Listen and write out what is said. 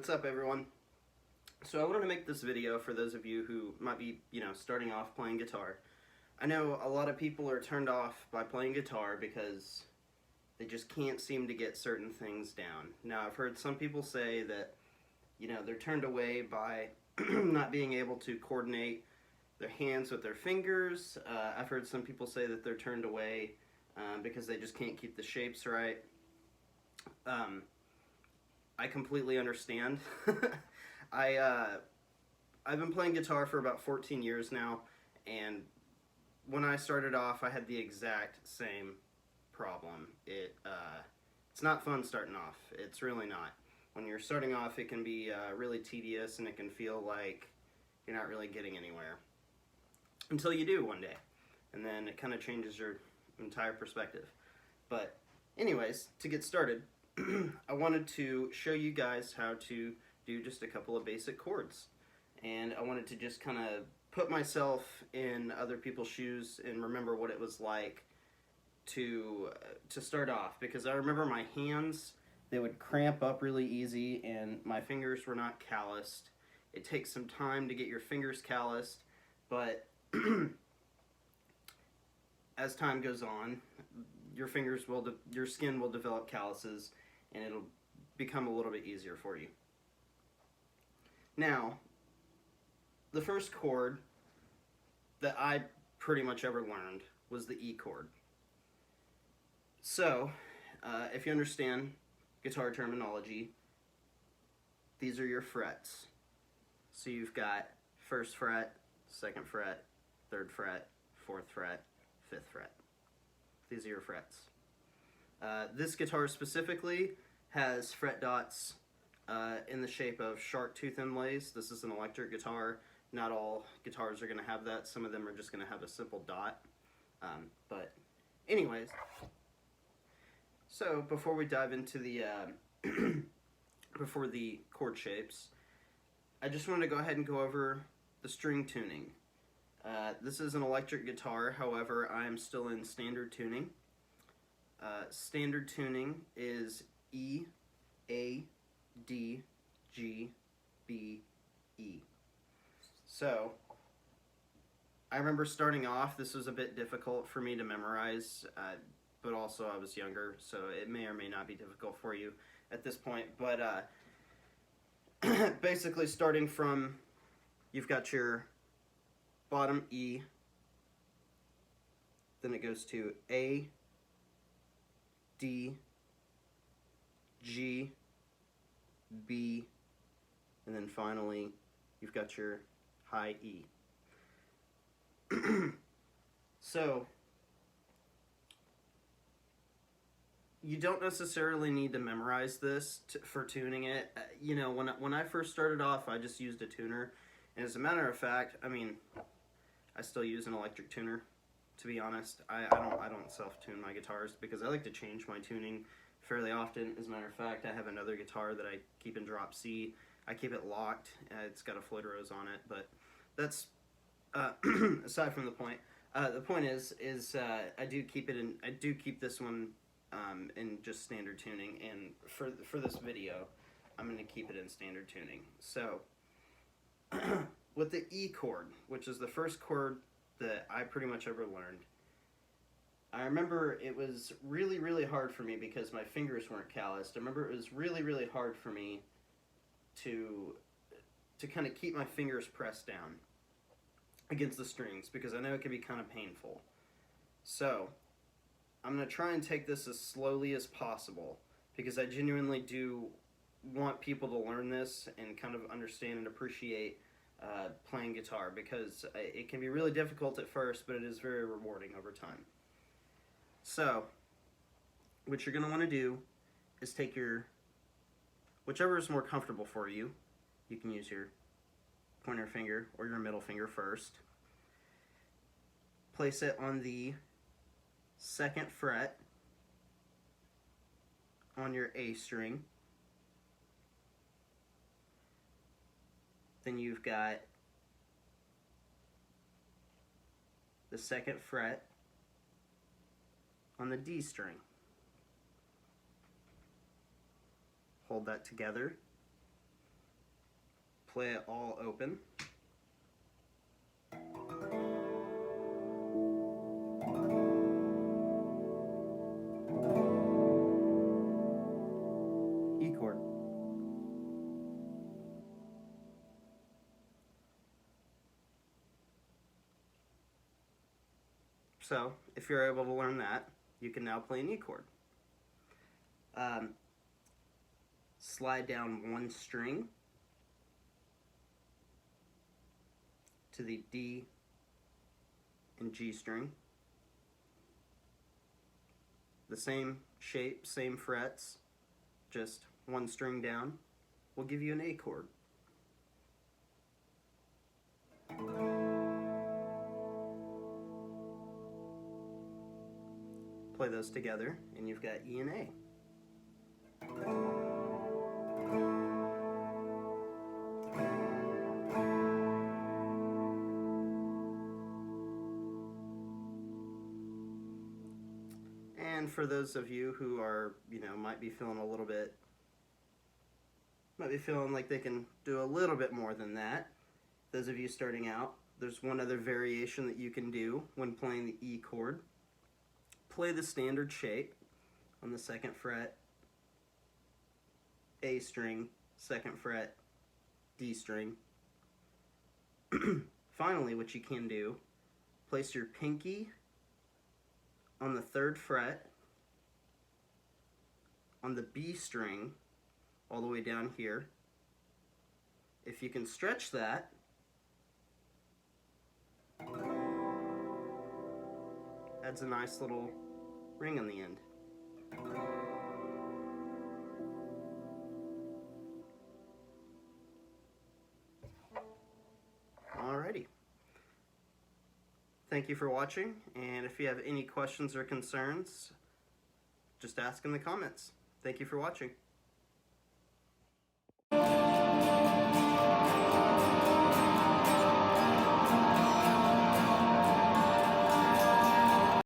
What's up, everyone? So I wanted to make this video for those of you who might be, starting off playing guitar. I know a lot of people are turned off by playing guitar because they just can't seem to get certain things down. Now, I've heard some people say that, they're turned away by not being able to coordinate their hands with their fingers. I've heard some people say that they're turned away because they just can't keep the shapes right. I completely understand. I've been playing guitar for about 14 years now, and when I started off, I had the exact same problem. It's not fun starting off. It's really not. When you're starting off, it can be really tedious, and it can feel like you're not really getting anywhere until you do one day, and then it kind of changes your entire perspective. But anyways, to get started, I wanted to show you guys how to do just a couple of basic chords, and I wanted to just kind of put myself in other people's shoes and remember what it was like to start off, because I remember my hands, they would cramp up really easy and my fingers were not calloused. It takes some time to get your fingers calloused, but as time goes on, your skin will develop calluses, and it'll become a little bit easier for you. Now, the first chord that I pretty much ever learned was the E chord. So, if you understand guitar terminology, these are your frets. So you've got 1st fret, 2nd fret, 3rd fret, 4th fret, 5th fret. These are your frets. This guitar specifically has fret dots in the shape of shark tooth inlays. This is an electric guitar. Not all guitars are going to have that. Some of them are just going to have a simple dot. But anyways, so before we dive into the before the chord shapes, I just wanted to go ahead and go over the string tuning. This is an electric guitar, however, I am still in standard tuning. Standard tuning is E, A, D, G, B, E. So, I remember starting off, this was a bit difficult for me to memorize, but also I was younger, so it may or may not be difficult for you at this point. But basically starting from, you've got your bottom E, then it goes to A, D, G, B, and then finally you've got your high E. So you don't necessarily need to memorize this for tuning it. When I first started off, I just used a tuner, and as a matter of fact, I still use an electric tuner. To be honest, I don't self-tune my guitars because I like to change my tuning fairly often. As a matter of fact, I have another guitar that I keep in drop C. I keep it locked. It's got a float rose on it, but that's aside from the point. The point is I do keep this one in just standard tuning, and for this video, I'm going to keep it in standard tuning. So with the E chord, which is the first chord that I pretty much ever learned, I remember it was really, really hard for me because my fingers weren't calloused. I remember it was really, really hard for me to kind of keep my fingers pressed down against the strings because I know it can be kind of painful. So I'm going to try and take this as slowly as possible because I genuinely do want people to learn this and kind of understand and appreciate playing guitar, because it can be really difficult at first, but it is very rewarding over time. So what you're going to want to do is take your, whichever is more comfortable for you. You can use your pointer finger or your middle finger first. Place it on the 2nd fret on your A string. Then you've got the 2nd fret on the D string. Hold that together. play it all open. E chord. So, if you're able to learn that, you can now play an E chord. Slide down one string to the D and G string. The same shape, same frets, just one string down will give you an A chord. Play those together and you've got E and A. And for those of you who are, might be feeling like they can do a little bit more than that, those of you starting out, there's one other variation that you can do when playing the E chord. Play the standard shape on the 2nd fret, A string, 2nd fret, D string. Finally, what you can do, place your pinky on the 3rd fret on the B string all the way down here. If you can stretch that, adds a nice little ring on the end. Alrighty. Thank you for watching, and if you have any questions or concerns, just ask in the comments. Thank you for watching.